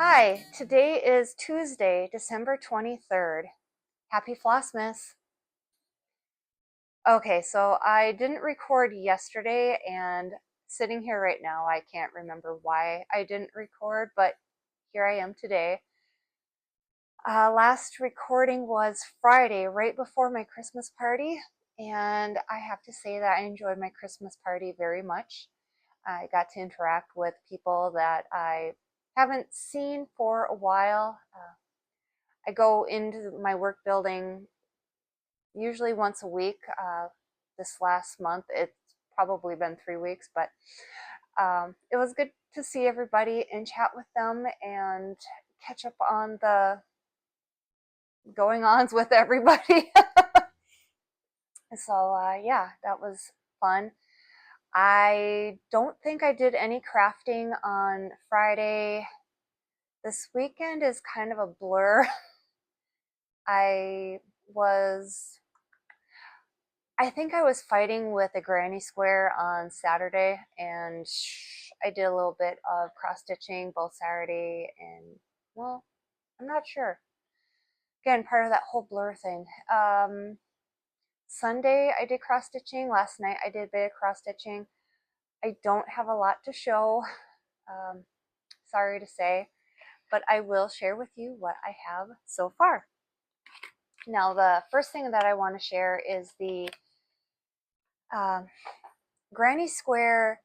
Hi, today is Tuesday, December 23rd. Happy Flossmas. Okay, so I didn't record yesterday, and sitting here right now, I can't remember why I didn't record, but here I am today. Last recording was Friday, right before my Christmas party, and I have to say that I enjoyed my Christmas party very much. I got to interact with people that I haven't seen for a while. I go into my work building usually once a week. This last month, it's probably been 3 weeks, but it was good to see everybody and chat with them and catch up on the going ons with everybody. So, yeah, that was fun. I don't think I did any crafting on Friday. This weekend is kind of a blur. I think I was fighting with a granny square on Saturday, and I did a little bit of cross stitching both Saturday and, well, I'm not sure. Again, part of that whole blur thing. Sunday I did cross stitching. Last night I did a bit of cross stitching. I don't have a lot to show, sorry to say, but I will share with you what I have so far. Now, the first thing that I want to share is the granny square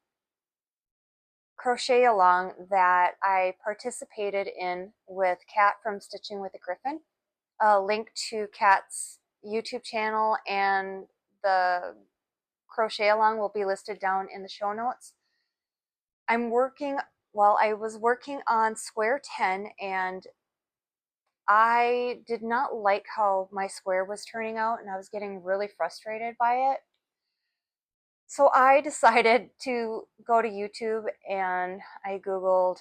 crochet along that I participated in with Kat from Stitching with a Griffin. A link to Kat's YouTube channel and the crochet along will be listed down in the show notes. I was working on square 10, and I did not like how my square was turning out, and I was getting really frustrated by it. So I decided to go to YouTube, and I Googled,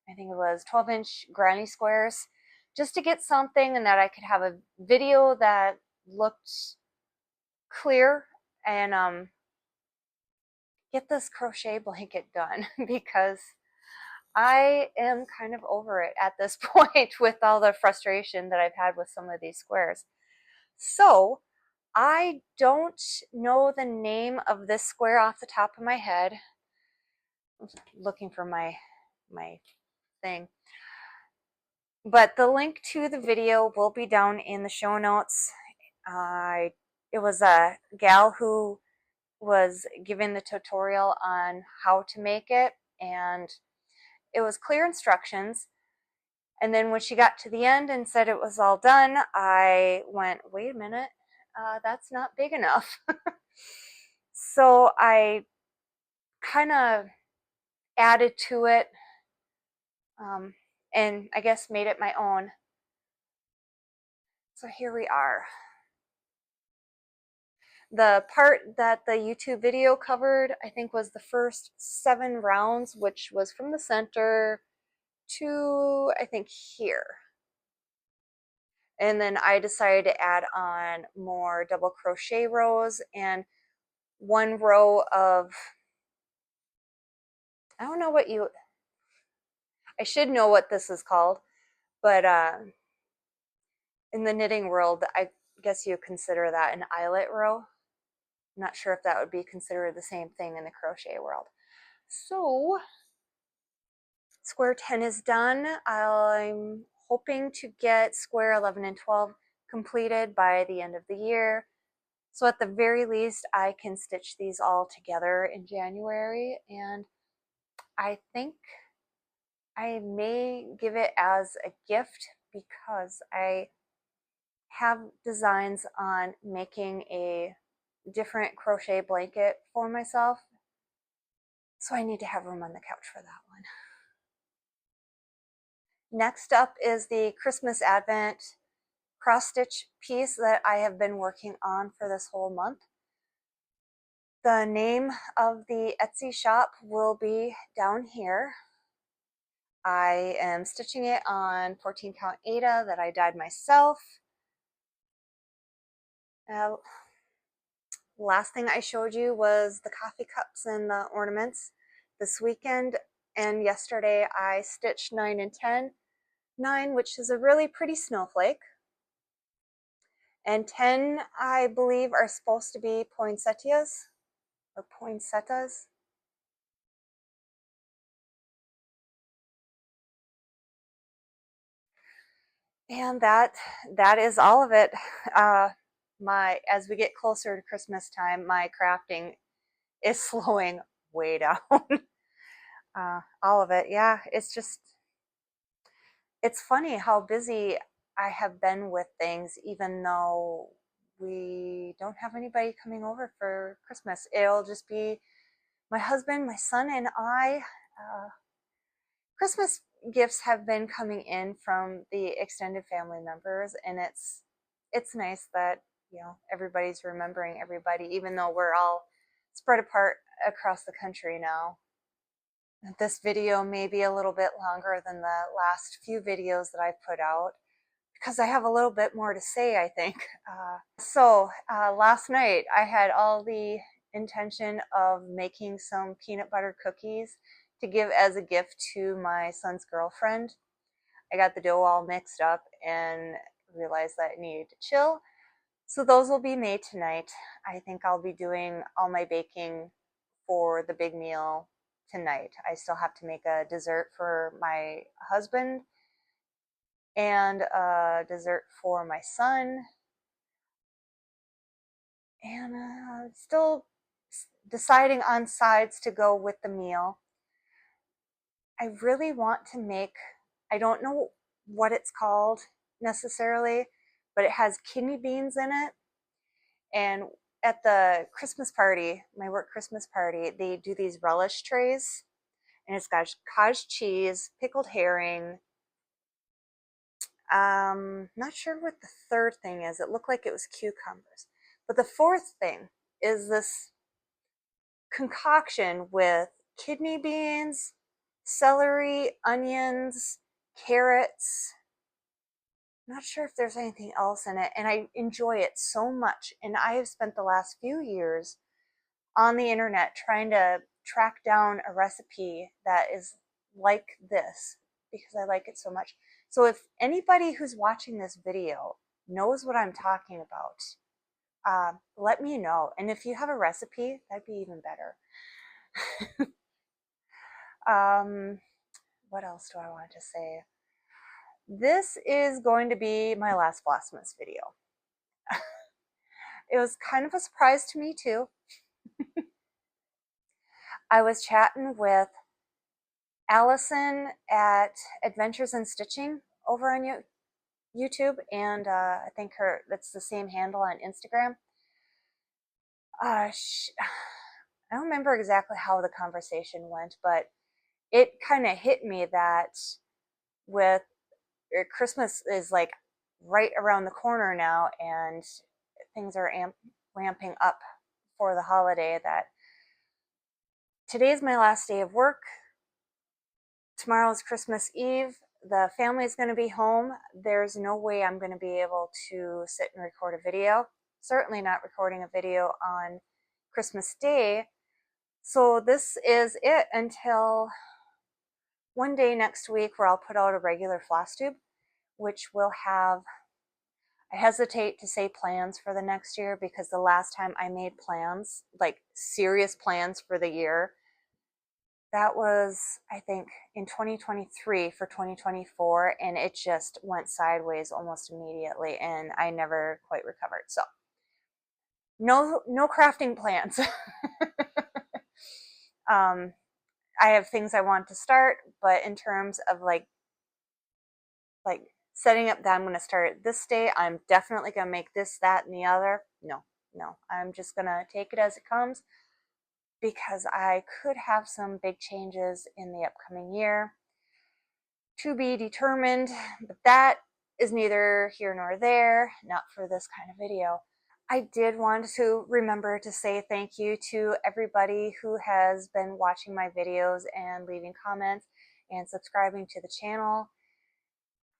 I think it was 12-inch granny squares, just to get something and that I could have a video that looked clear and get this crochet blanket done because I am kind of over it at this point with all the frustration that I've had with some of these squares. So I don't know the name of this square off the top of my head. I'm looking for my thing. But the link to the video will be down in the show notes. It was a gal who was given the tutorial on how to make it, and it was clear instructions. And then when she got to the end and said it was all done, I went, wait a minute, that's not big enough. So I kind of added to it, and I guess made it my own. So here we are. The part that the YouTube video covered, I think, was the first 7 rounds, which was from the center to, I think, here. And then I decided to add on more double crochet rows and 1 row of, I don't know what I should know what this is called, but in the knitting world, I guess you consider that an eyelet row. I'm not sure if that would be considered the same thing in the crochet world. So square 10 is done. I'm hoping to get square 11 and 12 completed by the end of the year. So at the very least, I can stitch these all together in January, and I think I may give it as a gift because I have designs on making a different crochet blanket for myself. So I need to have room on the couch for that one. Next up is the Christmas Advent cross stitch piece that I have been working on for this whole month. The name of the Etsy shop will be down here. I am stitching it on 14 count Aida that I dyed myself. Last thing I showed you was the coffee cups and the ornaments. This weekend and yesterday I stitched 9 and 10. 9, which is a really pretty snowflake. And 10, I believe, are supposed to be poinsettias or poinsettias. And that is all of it. As we get closer to Christmas time, my crafting is slowing way down. All of it, yeah. It's funny how busy I have been with things, even though we don't have anybody coming over for Christmas. It'll just be my husband, my son, and I. Christmas gifts have been coming in from the extended family members, and it's nice that, you know, everybody's remembering everybody, even though we're all spread apart across the country now. This video may be a little bit longer than the last few videos that I've put out because I have a little bit more to say, I think. Last night I had all the intention of making some peanut butter cookies to give as a gift to my son's girlfriend. I got the dough all mixed up and realized that it needed to chill. So those will be made tonight. I think I'll be doing all my baking for the big meal tonight. I still have to make a dessert for my husband and a dessert for my son. And still deciding on sides to go with the meal. I really want to make, I don't know what it's called necessarily, but it has kidney beans in it. And at the Christmas party, my work Christmas party, they do these relish trays, and it's got cottage cheese, pickled herring. Not sure what the third thing is. It looked like it was cucumbers. But the fourth thing is this concoction with kidney beans, celery, onions, carrots. Not sure if there's anything else in it, and I enjoy it so much. And I have spent the last few years on the internet trying to track down a recipe that is like this because I like it so much. So if anybody who's watching this video knows what I'm talking about, let me know. And if you have a recipe, that'd be even better. What else do I want to say? This is going to be my last Flossmas video. It was kind of a surprise to me too. I was chatting with Allison at Adventures in Stitching over on YouTube, and I think that's the same handle on Instagram. I don't remember exactly how the conversation went, but it kind of hit me that with Christmas is like right around the corner now, and things are ramping up for the holiday, that today's my last day of work. Tomorrow is Christmas Eve. The family's going to be home. There's no way I'm going to be able to sit and record a video. Certainly not recording a video on Christmas Day. So this is it until one day next week where I'll put out a regular floss tube, which will have, I hesitate to say plans for the next year because the last time I made plans, like serious plans for the year, that was, I think, in 2023 for 2024, and it just went sideways almost immediately, and I never quite recovered. So no crafting plans. I have things I want to start, but in terms of like setting up that I'm going to start this day, I'm definitely going to make this, that, and the other. No. I'm just going to take it as it comes because I could have some big changes in the upcoming year. To be determined, but that is neither here nor there, not for this kind of video. I did want to remember to say thank you to everybody who has been watching my videos and leaving comments and subscribing to the channel.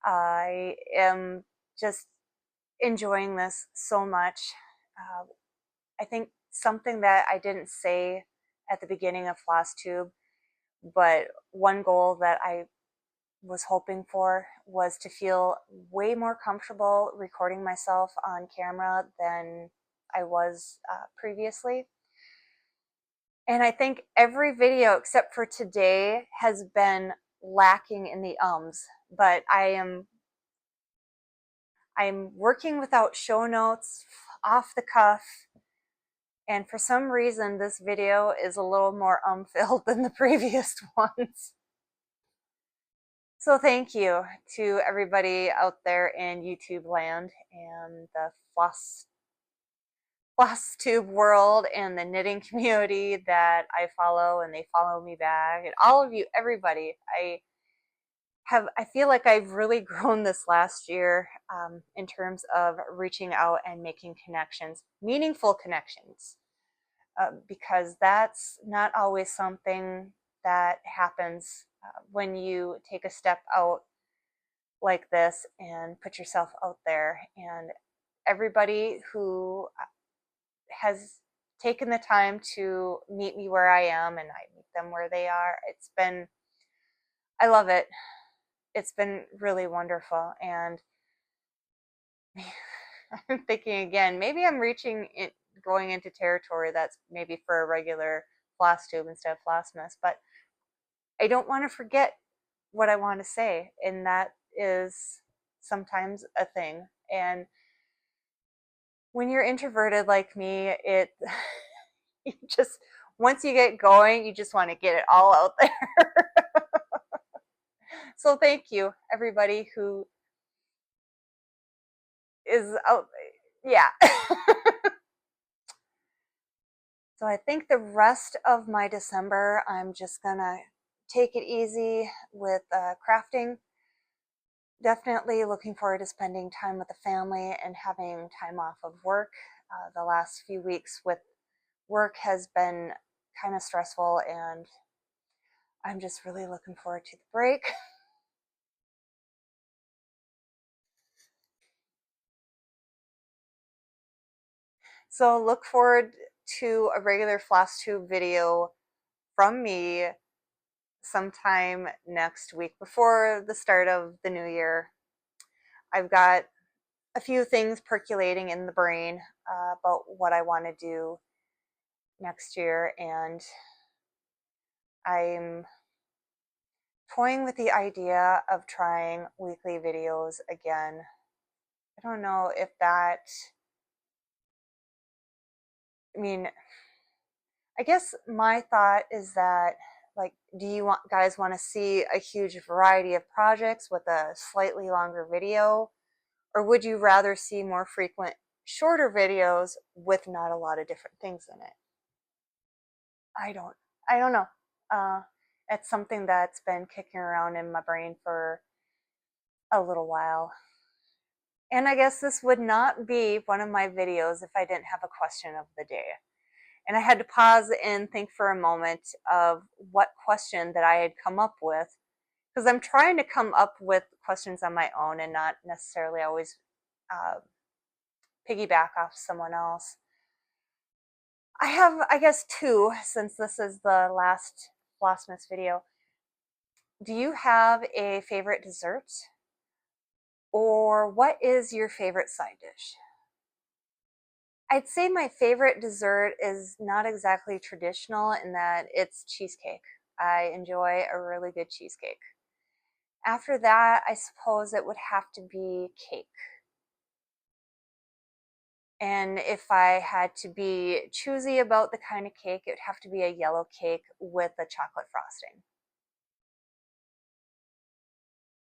I am just enjoying this so much. I think something that I didn't say at the beginning of FlossTube, but one goal that I was hoping for, was to feel way more comfortable recording myself on camera than I was previously. And I think every video except for today has been lacking in the ums, but I'm working without show notes, off the cuff, and for some reason this video is a little more filled than the previous ones. So thank you to everybody out there in YouTube land and the floss tube world and the knitting community that I follow and they follow me back, and all of you, everybody. I feel like I've really grown this last year in terms of reaching out and making connections, meaningful connections, because that's not always something that happens when you take a step out like this and put yourself out there. And everybody who has taken the time to meet me where I am and I meet them where they are, I love it. It's been really wonderful. And I'm thinking again, maybe I'm going into territory that's maybe for a regular floss tube instead of Flossmas, but I don't want to forget what I want to say, and that is sometimes a thing. And when you're introverted like me, you just, once you get going, you just want to get it all out there. So thank you, everybody who is out. Yeah. So I think the rest of my December, I'm just gonna take it easy with crafting. Definitely looking forward to spending time with the family and having time off of work. The last few weeks with work has been kind of stressful, and I'm just really looking forward to the break. So look forward to a regular floss tube video from me sometime next week before the start of the new year. I've got a few things percolating in the brain about what I want to do next year, and I'm toying with the idea of trying weekly videos again. I don't know if that, I mean, I guess my thought is that, like, do you guys want to see a huge variety of projects with a slightly longer video? Or would you rather see more frequent, shorter videos with not a lot of different things in it? I don't know. It's something that's been kicking around in my brain for a little while. And I guess this would not be one of my videos if I didn't have a question of the day. And I had to pause and think for a moment of what question that I had come up with, because I'm trying to come up with questions on my own and not necessarily always piggyback off someone else. I have, I guess, two, since this is the last Flossmas video. Do you have a favorite dessert? Or what is your favorite side dish? I'd say my favorite dessert is not exactly traditional in that it's cheesecake. I enjoy a really good cheesecake. After that, I suppose it would have to be cake. And if I had to be choosy about the kind of cake, it would have to be a yellow cake with a chocolate frosting.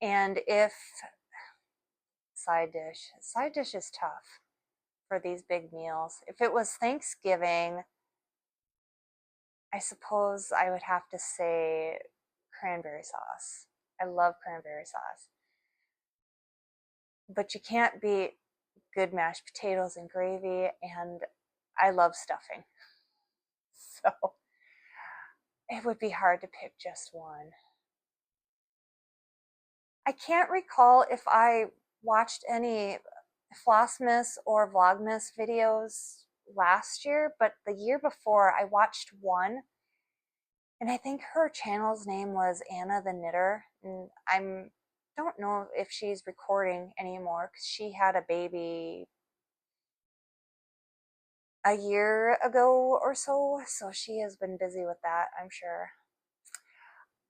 And if side dish is tough for these big meals. If it was Thanksgiving, I suppose I would have to say cranberry sauce. I love cranberry sauce. But you can't beat good mashed potatoes and gravy, and I love stuffing. So it would be hard to pick just one. I can't recall if I watched any Flossmas or Vlogmas videos last year, but the year before I watched one, And I think her channel's name was Anna the Knitter. And don't know if she's recording anymore because she had a baby a year ago or so. So she has been busy with that, I'm sure.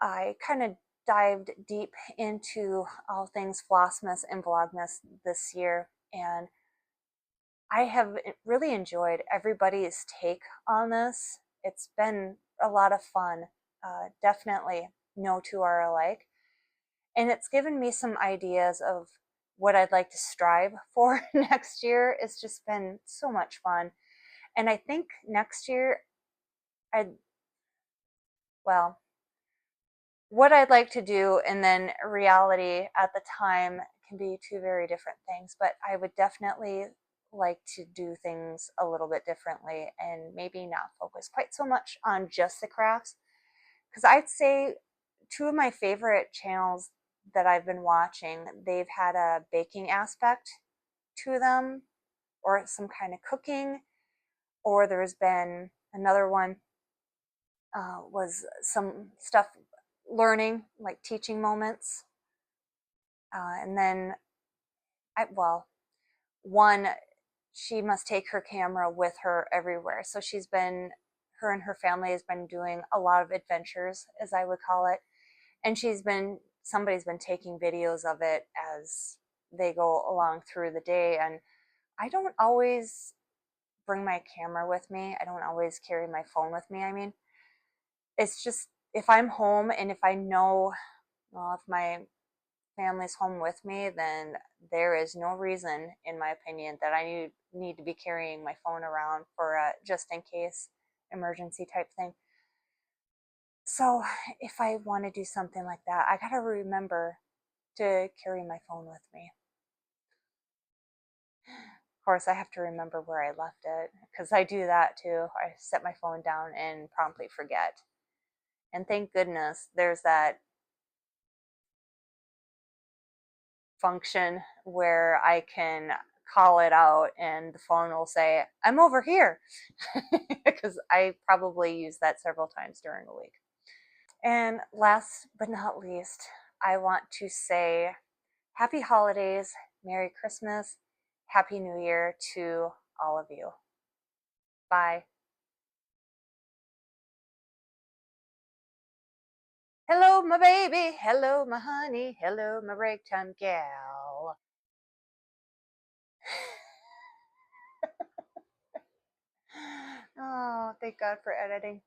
I kind of dived deep into all things Flossmas and Vlogmas this year, and I have really enjoyed everybody's take on this. It's been a lot of fun. Definitely no two are alike. And it's given me some ideas of what I'd like to strive for next year. It's just been so much fun. And I think next year, I'd, well, what I'd like to do and then reality at the time can be two very different things. But I would definitely like to do things a little bit differently and maybe not focus quite so much on just the crafts. Because I'd say two of my favorite channels that I've been watching, they've had a baking aspect to them or some kind of cooking, or there's been another one was some stuff learning, like teaching moments. And then, well, one, she must take her camera with her everywhere. So her and her family has been doing a lot of adventures, as I would call it. And somebody's been taking videos of it as they go along through the day. And I don't always bring my camera with me. I don't always carry my phone with me. I mean, it's just if I'm home and if I know, well, if my family's home with me, then there is no reason, in my opinion, that I need to be carrying my phone around for a just in case emergency type thing. So if I want to do something like that, I gotta remember to carry my phone with me. Of course, I have to remember where I left it because I do that too. I set my phone down and promptly forget. And thank goodness there's that function where I can call it out and the phone will say, I'm over here. Because I probably use that several times during the week. And last but not least, I want to say happy holidays, Merry Christmas, Happy New Year to all of you. Bye. Hello, my baby. Hello, my honey. Hello, my ragtime gal. Oh, thank God for editing.